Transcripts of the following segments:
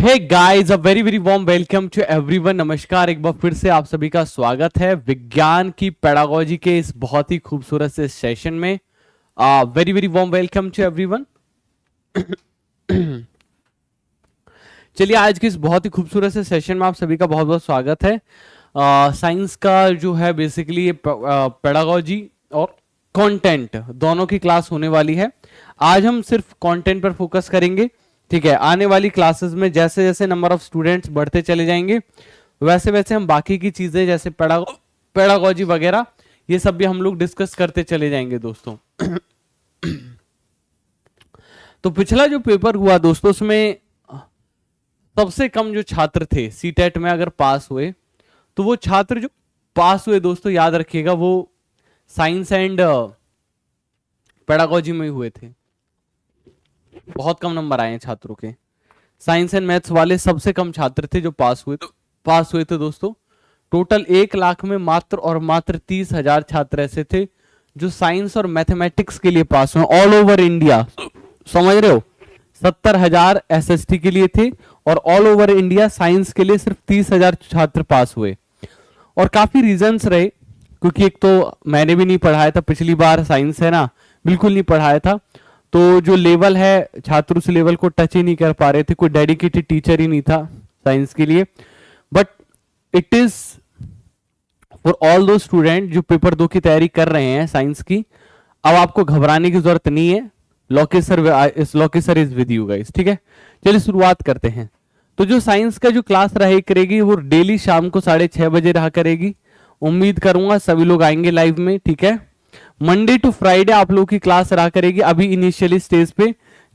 Hey guys, a very very warm welcome to everyone. नमस्कार, एक बार फिर से आप सभी का स्वागत है विज्ञान की पेडागोजी के इस बहुत ही खूबसूरत से सेशन में। Very very warm welcome to everyone. चलिए, आज के इस बहुत ही खूबसूरत से सेशन में आप सभी का बहुत बहुत स्वागत है। साइंस का जो है बेसिकली पेडागोजी और कंटेंट दोनों की क्लास होने वाली है। आज हम सिर्फ कंटेंट पर फोकस करेंगे, ठीक है। आने वाली क्लासेस में जैसे जैसे नंबर ऑफ स्टूडेंट्स बढ़ते चले जाएंगे वैसे वैसे हम बाकी की चीजें जैसे पेडागोजी वगैरह ये सब भी हम लोग डिस्कस करते चले जाएंगे दोस्तों। तो पिछला जो पेपर हुआ दोस्तों, उसमें सबसे कम जो छात्र थे सीटेट में अगर पास हुए, तो वो छात्र जो पास हुए दोस्तों, याद रखिएगा, वो साइंस एंड पेडागोजी में हुए थे। बहुत कम नंबर आए हैं छात्रों के। साइंस एंड मैथ्स वाले सबसे कम छात्र थे जो पास हुए थे दोस्तों। टोटल 1 लाख में मात्र और मात्र 30,000 छात्र ऐसे थे जो साइंस और मैथमेटिक्स के लिए पास हुए ऑल ओवर इंडिया। समझ रहे हो, 70,000 एसएसटी के लिए थे और ऑल ओवर इंडिया साइंस के लिए सिर्फ 30,000 छात्र पास हुए। और काफी रीजंस रहे, क्योंकि एक तो मैंने भी नहीं पढ़ाया था पिछली बार, साइंस है ना, बिल्कुल नहीं पढ़ाया था, तो जो लेवल है छात्र उस लेवल को टच ही नहीं कर पा रहे थे, कोई डेडिकेटेड टीचर ही नहीं था साइंस के लिए। But it is for all दो स्टूडेंट जो पेपर 2 की तैयारी कर रहे हैं साइंस की। अब आपको घबराने की जरूरत नहीं है, Lokesh sir is with you guys, ठीक है। चलिए शुरुआत करते हैं। तो जो साइंस का जो क्लास रहा करेगी वो डेली शाम को 6:30 बजे रहा करेगी। उम्मीद करूंगा सभी लोग आएंगे लाइव में, ठीक है। मंडे टू फ्राइडे आप लोगों की क्लास रहा करेगी अभी इनिशियली स्टेज पे।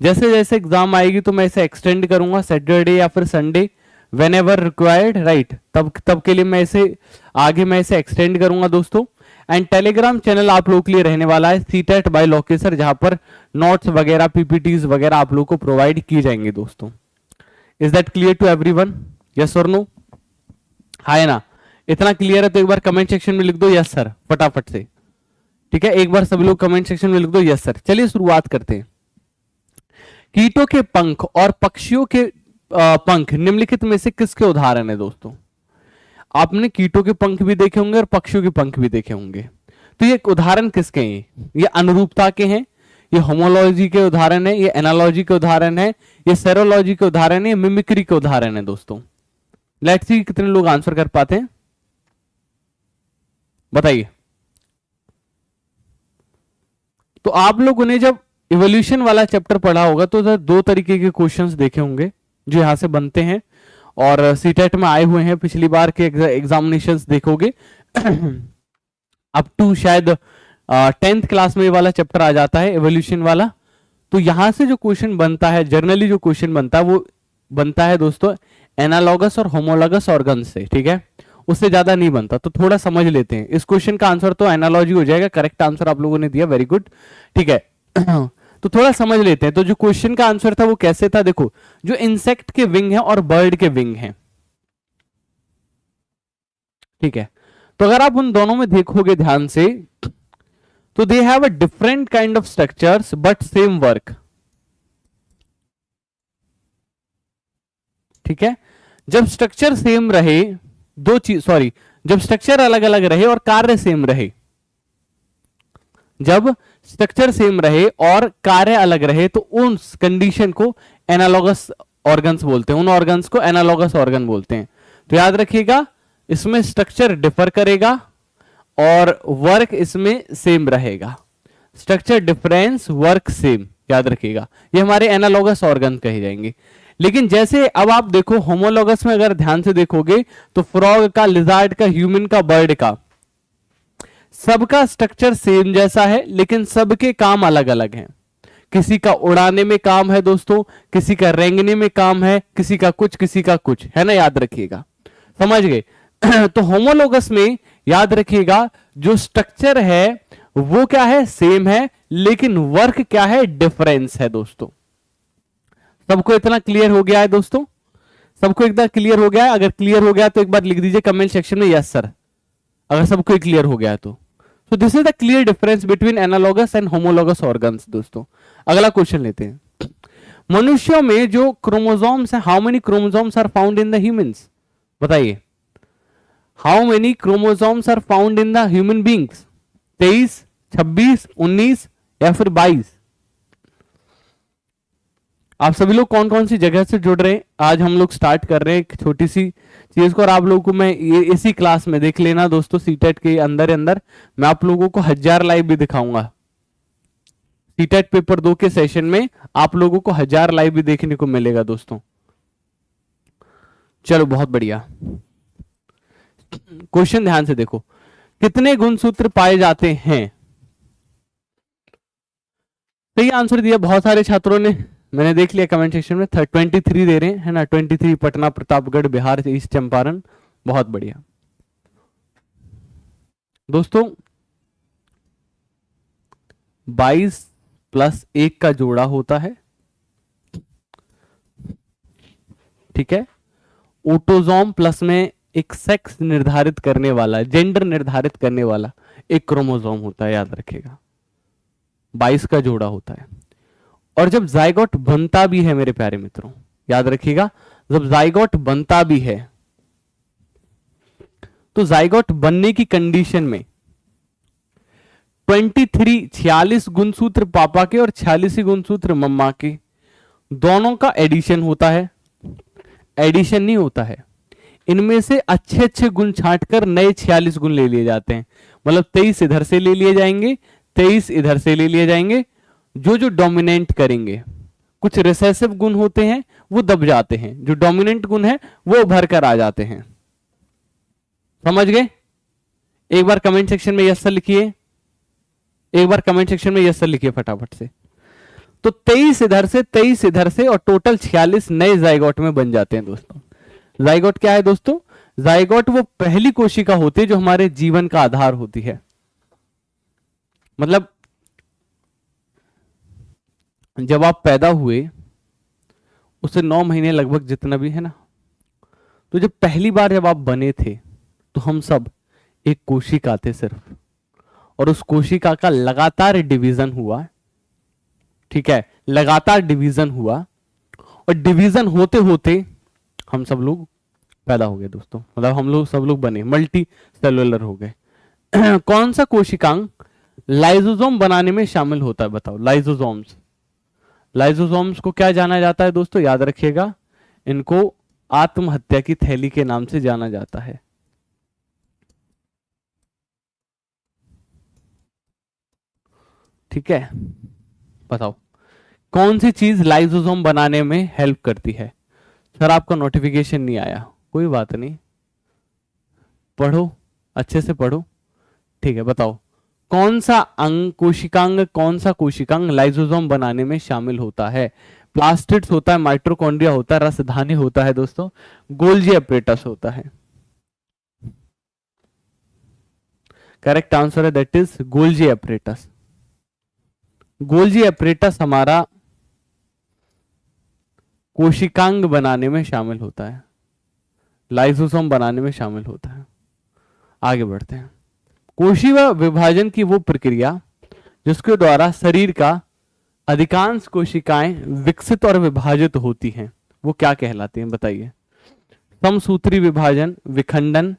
जैसे जैसे एग्जाम आएगी तो मैं इसे एक्सटेंड करूंगा सैटरडे या फिर Sunday, when ever required, right. तब के लिए मैं इसे एक्सटेंड करूंगा दोस्तों। एंड टेलीग्राम चैनल आप लोगों के लिए रहने वाला है सीटेट बाय लोकेश सर, जहां पर नोट्स वगैरह पीपीटीज वगैरह आप लोगों को प्रोवाइड किए जाएंगे दोस्तों। Is that clear to everyone? Yes और नो? है ना? इतना क्लियर है तो एक बार कमेंट सेक्शन में लिख दो यस सर फटाफट से, ठीक है। एक बार सभी लोग कमेंट सेक्शन में लिख दो यस सर। चलिए शुरुआत करते हैं। कीटों के पंख और पक्षियों के पंख निम्नलिखित में से किसके उदाहरण है दोस्तों? आपने कीटों के पंख भी देखे होंगे और पक्षियों के पंख भी देखे होंगे, तो ये उदाहरण किसके हैं? ये अनुरूपता के हैं, ये होमोलॉजी के उदाहरण है, ये एनालॉजी के उदाहरण है, ये सेरोलॉजी के उदाहरण है, ये मिमिक्री के उदाहरण है दोस्तों। लेट्स सी कितने लोग आंसर कर पाते हैं, बताइए। तो आप लोगों ने जब इवोल्यूशन वाला चैप्टर पढ़ा होगा तो 2 तरीके के क्वेश्चंस देखे होंगे जो यहां से बनते हैं और सीटेट में आए हुए हैं। पिछली बार के एग्जामिनेशंस देखोगे अप टू शायद 10th क्लास में ये वाला चैप्टर आ जाता है इवोल्यूशन वाला। तो यहां से जो क्वेश्चन बनता है, जनरली जो क्वेश्चन बनता है वो बनता है दोस्तों एनालॉगस और होमोलॉगस ऑर्गन से, ठीक है। उससे ज्यादा नहीं बनता, तो थोड़ा समझ लेते हैं। इस क्वेश्चन का आंसर तो एनालॉजी हो जाएगा, करेक्ट आंसर आप लोगों ने दिया, वेरी गुड, ठीक है। तो थोड़ा समझ लेते हैं। तो जो क्वेश्चन का आंसर था वो कैसे था, देखो, जो इंसेक्ट के विंग है और बर्ड के विंग है, ठीक है। तो अगर आप उन दोनों में देखोगे ध्यान से तो they have a different kind of structures but same work, ठीक है। जब स्ट्रक्चर सेम रहे, जब स्ट्रक्चर अलग अलग रहे और कार्य सेम रहे, जब स्ट्रक्चर सेम रहे और कार्य अलग रहे तो उन कंडीशन को एनालॉगस ऑर्गन्स बोलते हैं, उन ऑर्गन्स को एनालॉगस ऑर्गन बोलते हैं। तो याद रखिएगा, इसमें स्ट्रक्चर डिफर करेगा और वर्क इसमें सेम रहेगा। स्ट्रक्चर डिफरेंस, वर्क सेम, याद रखिएगा, ये हमारे एनालॉगस ऑर्गन कहे जाएंगे। लेकिन जैसे अब आप देखो होमोलॉगस में अगर ध्यान से देखोगे तो फ्रॉग का, लिजार्ड का, ह्यूमन का, बर्ड का, सबका स्ट्रक्चर सेम जैसा है लेकिन सबके काम अलग अलग हैं। किसी का उड़ाने में काम है दोस्तों, किसी का रेंगने में काम है, किसी का कुछ, है ना, याद रखिएगा, समझ गए। तो होमोलॉगस में याद रखिएगा जो स्ट्रक्चर है वो क्या है, सेम है, लेकिन वर्क क्या है, डिफरेंस है दोस्तों। सबको इतना क्लियर हो गया है दोस्तों? सबको एकदम क्लियर हो गया है? अगर क्लियर हो गया तो एक बार लिख दीजिए कमेंट सेक्शन में यस सर, अगर सबको क्लियर हो गया है तो। So this is the clear difference between analogous and homologous organs दोस्तों। अगला क्वेश्चन लेते हैं। मनुष्यों में जो क्रोमोसोम्स है, how many chromosomes are found in the humans, बताइए। How many chromosomes are found in the human beings? 23, 26, 19 या फिर 22? आप सभी लोग कौन कौन सी जगह से जुड़ रहे हैं? आज हम लोग स्टार्ट कर रहे हैं एक छोटी सी चीज को, और आप लोगों को मैं ये इसी क्लास में देख लेना दोस्तों, सीटेट के अंदर अंदर मैं आप लोगों को 1000 लाइव भी दिखाऊंगा। सीटेट पेपर 2 के सेशन में आप लोगों को 1000 लाइव भी देखने को मिलेगा दोस्तों। चलो बहुत बढ़िया। क्वेश्चन ध्यान से देखो, कितने गुणसूत्र पाए जाते हैं? सही आंसर दिया बहुत सारे छात्रों ने, मैंने देख लिया कमेंट सेक्शन में। 23 दे रहे हैं, है ना? 23 पटना, प्रतापगढ़, बिहार, ईस्ट चंपारण। बहुत बढ़िया दोस्तों। 22 + 1 का जोड़ा होता है, ठीक है। ऑटोसोम प्लस में एक सेक्स निर्धारित करने वाला, जेंडर निर्धारित करने वाला एक क्रोमोसोम होता है, याद रखिएगा। 22 का जोड़ा होता है। और जब जाइगोट बनता भी है मेरे प्यारे मित्रों, याद रखिएगा, जब जाइगोट बनता भी है तो जाइगोट बनने की कंडीशन में 46 गुणसूत्र पापा के और 46 गुणसूत्र मम्मा के, दोनों का एडिशन होता है। एडिशन नहीं होता है, इनमें से अच्छे अच्छे गुण छांटकर नए 46 गुण ले लिए जाते हैं। मतलब 23 इधर से ले लिए जाएंगे, 23 इधर से ले लिए जाएंगे, जो जो डोमिनेंट करेंगे। कुछ रिसेसिव गुण होते हैं वो दब जाते हैं, जो डोमिनेंट गुण है वो उभर कर आ जाते हैं। समझ गए? एक बार कमेंट सेक्शन में यस सर लिखिए, एक बार कमेंट सेक्शन में यस सर लिखिए फटाफट से। तो 23 इधर से, 23 इधर से, और टोटल 46 नए जाइगोट में बन जाते हैं दोस्तों। जाइगोट क्या है दोस्तों? जाइगोट वो पहली कोशिका होती है जो हमारे जीवन का आधार होती है। मतलब जब आप पैदा हुए उससे 9 महीने लगभग जितना भी है ना, तो जब पहली बार जब आप बने थे तो हम सब एक कोशिका थे सिर्फ, और उस कोशिका का लगातार डिवीजन हुआ, ठीक है, लगातार डिवीजन हुआ, और डिवीजन होते होते हम सब लोग पैदा हो गए दोस्तों। मतलब हम लोग सब लोग बने, मल्टी सेलुलर हो गए। कौन सा कोशिकांग लाइसोसोम बनाने में शामिल होता है? बताओ। लाइसोसोम्स, लाइसोसोम्स को क्या जाना जाता है दोस्तों? याद रखिएगा, इनको आत्महत्या की थैली के नाम से जाना जाता है। ठीक है, बताओ कौन सी चीज लाइसोसोम बनाने में हेल्प करती है? सर आपका नोटिफिकेशन नहीं आया, कोई बात नहीं, पढ़ो, अच्छे से पढ़ो, ठीक है। बताओ कौन सा अंग, कोशिकांग, कौन सा कोशिकांग लाइसोसोम बनाने में शामिल होता है? प्लास्टिड्स होता है, माइटोकॉन्ड्रिया होता है, रसधानी होता है दोस्तों, गोल्जी एपरेटस होता है। करेक्ट आंसर है that is Golgi apparatus. Golgi apparatus हमारा कोशिकांग बनाने में शामिल होता है, लाइसोसोम बनाने में शामिल होता है। आगे बढ़ते हैं। कोशिका विभाजन की वो प्रक्रिया जिसके द्वारा शरीर का अधिकांश कोशिकाएं विकसित और विभाजित होती हैं, वो क्या कहलाती हैं? बताइए। समसूत्री विभाजन, विखंडन,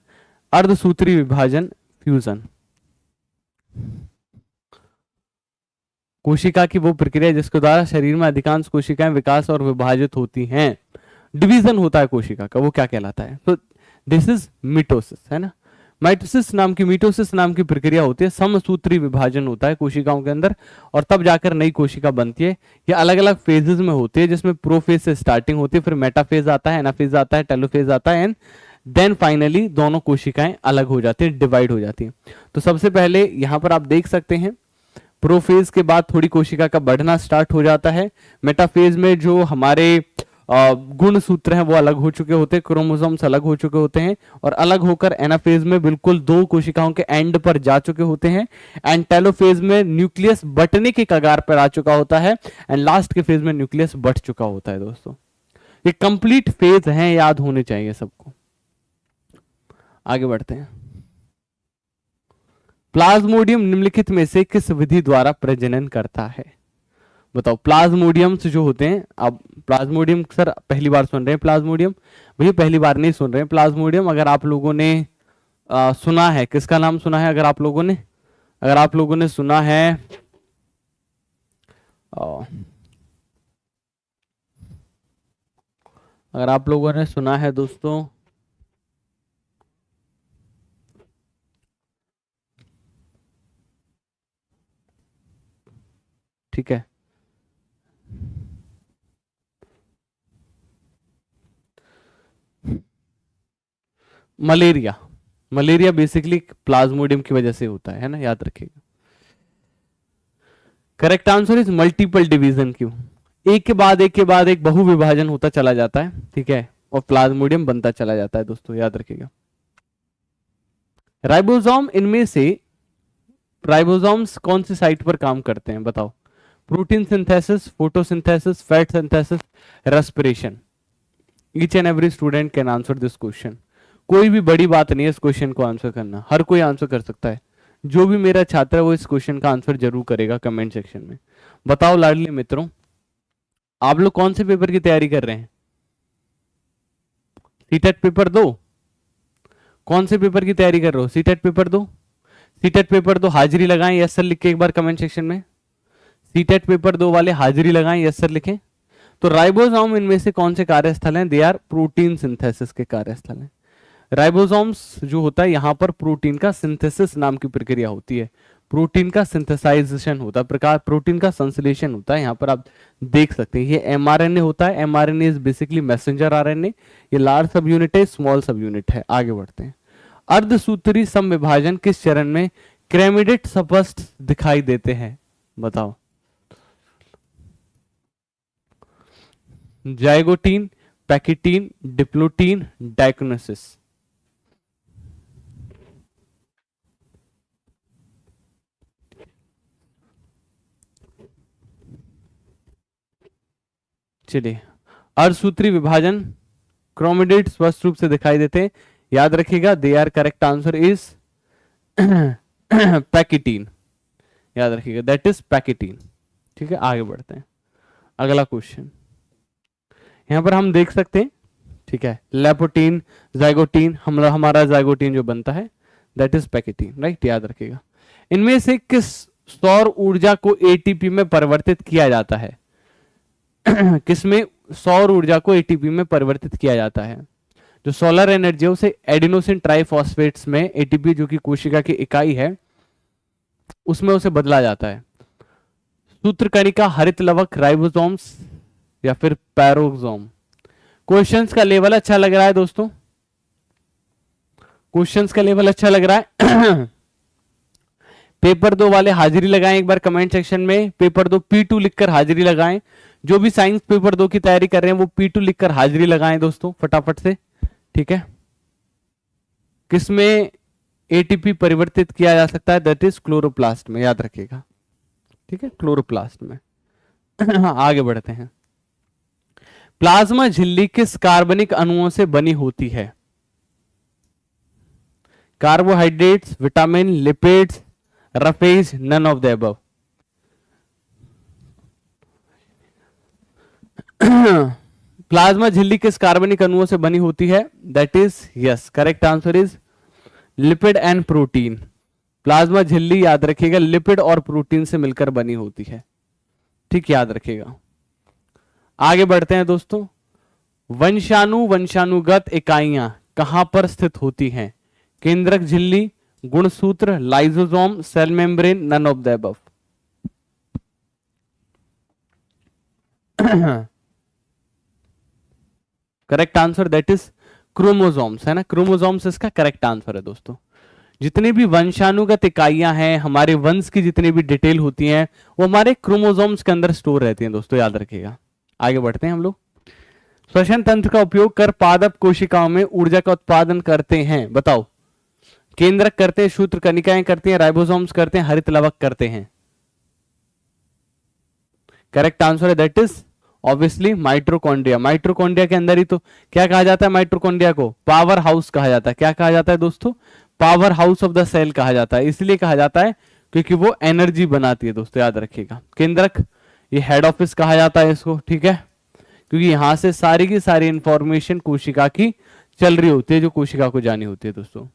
अर्धसूत्री विभाजन, फ्यूजन। कोशिका की वो प्रक्रिया जिसके द्वारा शरीर में अधिकांश कोशिकाएं विकास और विभाजित होती हैं, डिवीजन होता है कोशिका का, वो क्या कहलाता है? तो दिस इज मिटोसिस, है ना। माइटोसिस नाम की, मिटोसिस नाम की प्रक्रिया होती है, समसूत्री विभाजन होता है कोशिकाओं के अंदर, और तब जाकर नई कोशिका बनती है। ये अलग अलग फेजेस में होती है, जिसमें प्रोफेज से स्टार्टिंग होती है, फिर मेटाफेज आता है, एनाफेज आता है, टेलोफेज आता है, एंड देन फाइनली दोनों कोशिकाएं अलग हो जाती है, डिवाइड हो जाती है। तो सबसे पहले यहां पर आप देख सकते हैं, प्रोफेज के बाद थोड़ी कोशिका का बढ़ना स्टार्ट हो जाता है। मेटाफेज में जो हमारे गुण सूत्र हैं वो अलग हो चुके होते हैं, क्रोमोसोम्स अलग हो चुके होते हैं, और अलग होकर एनाफेज में बिल्कुल 2 कोशिकाओं के एंड पर जा चुके होते हैं, एंड टेलोफेज में न्यूक्लियस बटने के कगार पर आ चुका होता है, एंड लास्ट के फेज में न्यूक्लियस बट चुका होता है दोस्तों। ये कंप्लीट फेज हैं, याद होने चाहिए सबको। आगे बढ़ते हैं। प्लाज्मोडियम निम्नलिखित में से किस विधि द्वारा प्रजनन करता है? बताओ प्लाज्मोडियम्स जो होते हैं, अब प्लाज्मोडियम सर पहली बार सुन रहे हैं प्लाज्मोडियम? भैया पहली बार नहीं सुन रहे हैं प्लाज्मोडियम। अगर आप लोगों ने सुना है, किसका नाम सुना है? अगर आप लोगों ने सुना है अगर आप लोगों ने सुना है दोस्तों, ठीक है, मलेरिया। मलेरिया बेसिकली प्लाज्मोडियम की वजह से होता है ना, याद रखिएगा। Correct answer is multiple division. क्यों? एक के बाद एक के बाद एक बहु विभाजन होता चला जाता है, ठीक है, और प्लाज्मोडियम बनता चला जाता है दोस्तों, याद रखिएगा। राइबोसोम, इनमें से राइबोसोम्स कौन सी साइट पर काम करते हैं? बताओ। Protein synthesis, photosynthesis, fat synthesis, respiration. Each and every student can answer this question. कोई भी बड़ी बात नहीं है इस क्वेश्चन को आंसर करना, हर कोई आंसर कर सकता है। जो भी मेरा छात्र है वो इस क्वेश्चन का आंसर जरूर करेगा कमेंट सेक्शन में। बताओ लाडले मित्रों, आप लोग कौन से पेपर की तैयारी कर रहे हैं? CTET paper 2? कौन से पेपर की तैयारी कर रहे हो? CTET paper 2? सीटेट पेपर 2 हाजिरी लगाएं यस सर लिख के एक बार कमेंट सेक्शन में। सीटेट पेपर 2 वाले हाजिरी लगाएं यस सर लिखें। तो राइबोसोम इनमें से कौन से कार्यस्थल हैं? दे आर प्रोटीन सिंथेसिस के कार्यस्थल हैं। राइबोसोम्स जो होता है यहां पर प्रोटीन का सिंथेसिस नाम की प्रक्रिया होती है, प्रोटीन का सिंथेसाइजेशन होता है, प्रकार प्रोटीन का संश्लेषण होता है। यहां पर आप देख सकते हैं ये एमआरएनए होता है। MRNA is basically messenger RNA. ये लार्ज सब यूनिट है, स्मॉल सब यूनिट है। आगे बढ़ते हैं। अर्धसूत्री समविभाजन किस चरण में क्रेमिडेट स्पष्ट दिखाई देते हैं? बताओ। Zygotene, pachytene, diplotene, diakinesis. चलिए, अर्धसूत्री विभाजन क्रोमिडेट स्पष्ट रूप से दिखाई देते हैं, याद रखिएगा। They are correct answer is pachytene, याद रखिएगा, दैट इज पैकिटीन। ठीक है, आगे बढ़ते हैं। अगला क्वेश्चन यहां पर हम देख सकते हैं, ठीक है, लेपोटीन, जाइगोटीन, हमारा जाइगोटीन जो बनता है दैट इज पैकिटीन, राइट, याद रखिएगा। इनमें से किस सौर ऊर्जा को एटीपी में परिवर्तित किया जाता है? किसमें सौर ऊर्जा को एटीपी में परिवर्तित किया जाता है? जो सोलर एनर्जी है उसे एडिनोसिन ट्राइफॉस्फेट्स में, एटीपी जो कि कोशिका की इकाई है, उसमें उसे बदला जाता है। सूत्रकणिका, हरित लवक, राइबोसोम्स या फिर पैरोक्सोम। क्वेश्चंस का लेवल अच्छा लग रहा है दोस्तों? क्वेश्चंस का लेवल अच्छा लग रहा है? पेपर 2 वाले हाजिरी लगाएं एक बार कमेंट सेक्शन में। पेपर 2 P2 लिखकर हाजिरी लगाएं। जो भी साइंस पेपर 2 की तैयारी कर रहे हैं वो P2 लिखकर हाजिरी लगाएं दोस्तों फटाफट से, ठीक है। किसमें एटीपी परिवर्तित किया जा सकता है? दैट इज क्लोरोप्लास्ट में, याद रखिएगा, ठीक है, क्लोरोप्लास्ट में। आगे बढ़ते हैं। प्लाज्मा झिल्ली किस कार्बनिक अणुओं से बनी होती है? Carbohydrates, vitamin, lipids, roughage, none of the above. Plasma झिल्ली किस कार्बनिक अणुओं से बनी होती है? That is yes, correct answer is lipid and protein. Plasma झिल्ली याद रखिएगा लिपिड और प्रोटीन से मिलकर बनी होती है, ठीक, याद रखिएगा। आगे बढ़ते हैं दोस्तों। वंशानुगत इकाइयां कहां पर स्थित होती हैं? केंद्रक झिल्ली, गुणसूत्र, lysosome, cell membrane, none of the above. Correct answer that is chromosomes, है ना, क्रोमोसोम्स इसका करेक्ट आंसर है दोस्तों। जितनी भी वंशानुगत इकाइयां हैं, हमारे वंश की जितनी भी डिटेल होती हैं, वो हमारे क्रोमोसोम्स के अंदर स्टोर रहती हैं दोस्तों, याद रखिएगा। आगे बढ़ते हैं हम लोग। श्वसन तंत्र का उपयोग कर पादप कोशिकाओं में ऊर्जा का उत्पादन करते हैं, बताओ। केंद्रक करते हैं, सूत्रकणिकाएं करती हैं, राइबोसोम्स करते हैं, हरित लवक करते हैं। करेक्ट आंसर है that is obviously mitochondria. Mitochondria के अंदर ही तो क्या कहा जाता है? माइटोकॉन्ड्रिया को पावर हाउस कहा जाता है। क्या कहा जाता है दोस्तों? Power house of the cell कहा जाता है। इसलिए कहा जाता है क्योंकि वो एनर्जी बनाती है दोस्तों, याद रखिएगा। केंद्रक ये हेड ऑफिस कहा जाता है इसको, ठीक है, क्योंकि यहां से सारी की सारी इंफॉर्मेशन कोशिका की चल रही होती है जो कोशिका को जानी होती है दोस्तों।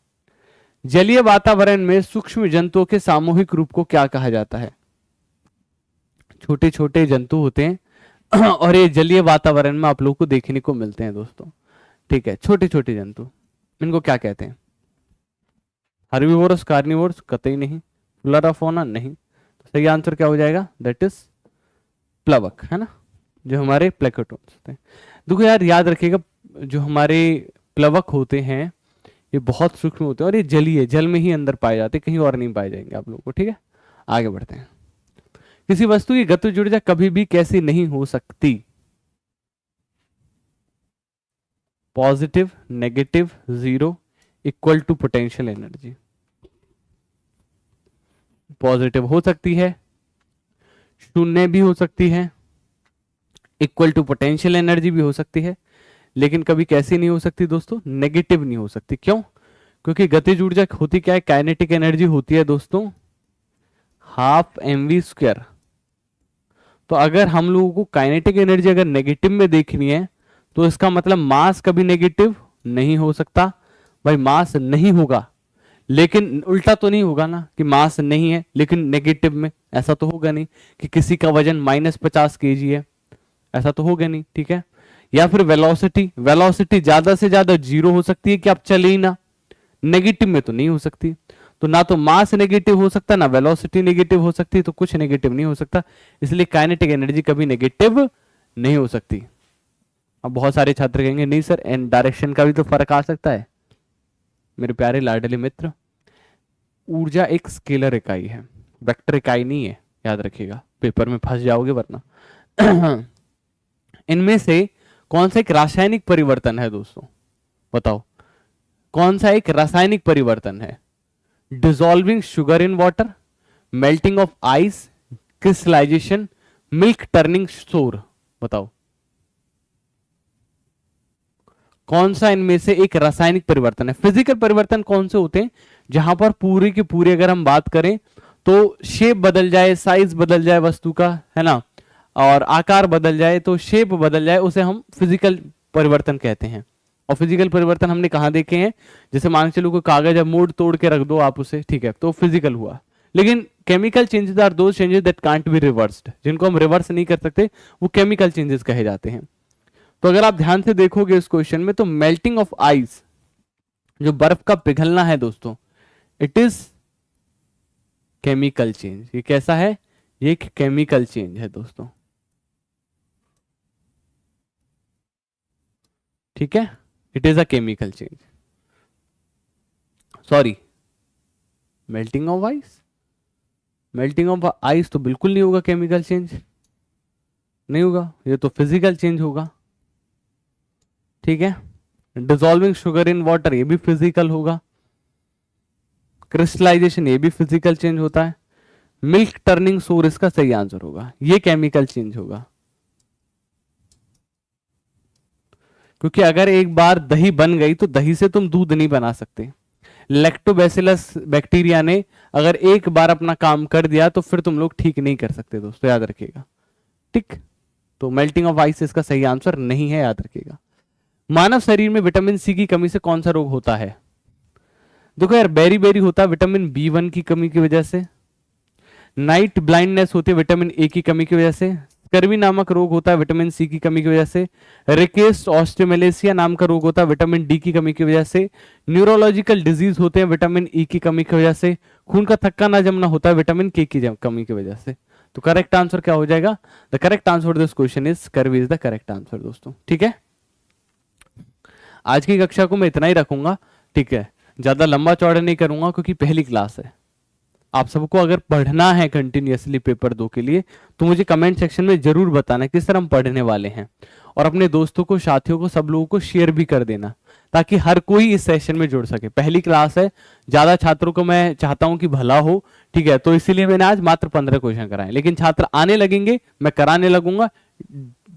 जलीय वातावरण में सूक्ष्म जंतुओं के सामूहिक रूप को क्या कहा जाता है? छोटे छोटे जंतु होते हैं और ये जलीय वातावरण में आप लोगों को देखने को मिलते हैं दोस्तों, ठीक है, छोटे छोटे जंतु, इनको क्या कहते हैं? हर्बीवोरस, कार्निवोरस, कतई नहीं। फ्लोराफोना नहीं। तो सही आंसर क्या हो जाएगा? दैट इज प्लवक, है ना, जो हमारे प्लेकोटोन्स होते हैं। देखो यार याद रखिएगा, जो हमारे प्लवक होते हैं ये बहुत सूक्ष्म होते हैं और ये जलीय, जल में ही अंदर पाए जाते हैं, कहीं और नहीं पाए जाएंगे आप लोगों को, ठीक है। आगे बढ़ते हैं। किसी वस्तु की गतिज ऊर्जा कभी भी कैसी नहीं हो सकती? Positive, negative, zero, equal to potential energy. Positive हो सकती है, शून्य भी हो सकती है, इक्वल टू पोटेंशियल एनर्जी भी हो सकती है, लेकिन कभी कैसी नहीं हो सकती दोस्तों? नेगेटिव नहीं हो सकती। क्यों? क्योंकि गतिज ऊर्जा होती क्या है? काइनेटिक एनर्जी होती है दोस्तों हाफ mv²। तो अगर हम लोगों को काइनेटिक एनर्जी अगर नेगेटिव में देखनी है तो इसका मतलब मास कभी नेगेटिव नहीं हो सकता। भाई मास नहीं होगा, लेकिन उल्टा तो नहीं होगा ना कि मास नहीं है लेकिन नेगेटिव में, ऐसा तो होगा नहीं कि किसी का वजन -50 kg है, ऐसा तो होगा नहीं, ठीक है। या फिर वेलोसिटी, वेलोसिटी ज्यादा से ज्यादा 0 हो सकती है कि आप चले ही ना, नेगेटिव में तो नहीं हो सकती। तो ना तो मास नेगेटिव हो सकता, ना वेलोसिटी नेगेटिव हो सकती, तो कुछ नेगेटिव नहीं हो सकता, इसलिए काइनेटिक एनर्जी कभी नेगेटिव नहीं हो सकती। अब बहुत सारे छात्र कहेंगे नहीं सर एन डायरेक्शन का भी तो फर्क आ सकता है। मेरे प्यारे लाडले मित्र, ऊर्जा एक स्केलर इकाई है, वेक्टर इकाई नहीं है, याद रखिएगा, पेपर में फंस जाओगे वरना। इनमें से कौन सा एक रासायनिक परिवर्तन है दोस्तों? बताओ कौन सा एक रासायनिक परिवर्तन है? Dissolving sugar in water, melting of ice, crystallisation, milk turning sour. बताओ कौन सा इनमें से एक रासायनिक परिवर्तन है? फिजिकल परिवर्तन कौन से होते हैं? जहां पर पूरी की पूरी अगर हम बात करें तो शेप बदल जाए, साइज बदल जाए वस्तु का, है ना, और आकार बदल जाए, तो शेप बदल जाए, उसे हम फिजिकल परिवर्तन कहते हैं। और फिजिकल परिवर्तन हमने कहां देखे हैं? जैसे मान के चलो कोई कागज अब मोड़ तोड़ के रख दो आप उसे, ठीक है, तो फिजिकल हुआ। लेकिन chemical changes are those changes that can't be reversed, जिनको हम रिवर्स नहीं कर सकते, वो केमिकल चेंजेस कहे जाते हैं। तो अगर आप ध्यान से देखोगे इस क्वेश्चन में, तो मेल्टिंग ऑफ आइस, जो बर्फ का पिघलना है दोस्तों, इट इज केमिकल चेंज। ये कैसा है? ये एक केमिकल चेंज है दोस्तों, ठीक है, it is a chemical change. Sorry, melting of ice, melting of ice तो बिल्कुल नहीं होगा केमिकल चेंज, नहीं होगा, ये तो फिजिकल चेंज होगा, ठीक है। डिसॉल्विंग शुगर इन वाटर, ये भी फिजिकल होगा। क्रिस्टलाइजेशन, ये भी फिजिकल चेंज होता है। मिल्क टर्निंग सोर इसका सही आंसर होगा, ये केमिकल चेंज होगा। क्योंकि अगर एक बार दही बन गई तो दही से तुम दूध नहीं बना सकते। लैक्टोबैसिलस बैक्टीरिया ने अगर एक बार अपना काम कर दिया तो फिर तुम लोग ठीक नहीं कर सकते दोस्तों, याद रखिएगा, ठीक। तो मेल्टिंग ऑफ आइस इसका सही आंसर नहीं है, याद रखिएगा। मानव शरीर में विटामिन सी की कमी से कौन सा रोग होता है? देखो यार, बेरी बेरी होता है विटामिन B1 की कमी की वजह से, नाइट ब्लाइंडनेस होती है विटामिन ए की कमी की वजह से, स्कर्वी नामक रोग होता है विटामिन सी की कमी की वजह से, रिकेस्ट ऑस्टियोमेलेसिया नाम का रोग होता है विटामिन डी की कमी की वजह से, न्यूरोलॉजिकल डिजीज होते हैं विटामिन ई की कमी की वजह से, खून का थक्का ना जमना होता है विटामिन के की कमी की वजह से। तो करेक्ट आंसर क्या हो जाएगा? The correct answer for this question is scurvy is the correct answer दोस्तों, ठीक है। आज की कक्षा को मैं इतना ही रखूंगा, ठीक है, ज्यादा लंबा चौड़ा नहीं करूंगा क्योंकि पहली क्लास है। आप सबको अगर पढ़ना है कंटिन्यूअसली पेपर 2 के लिए तो मुझे कमेंट सेक्शन में जरूर बताना किस तरह हम पढ़ने वाले हैं, और अपने दोस्तों को, साथियों को, सब लोगों को शेयर भी कर देना ताकि हर कोई इस सेशन में जुड़ सके। पहली क्लास है, ज्यादा छात्रों को मैं चाहता हूं कि भला हो, ठीक है, तो इसीलिए मैंने आज मात्र 15 क्वेश्चन कराए, लेकिन छात्र आने लगेंगे, मैं कराने लगूंगा,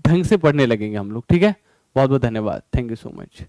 ढंग से पढ़ने लगेंगे हम लोग, ठीक है। बहुत बहुत धन्यवाद, थैंक यू सो मच।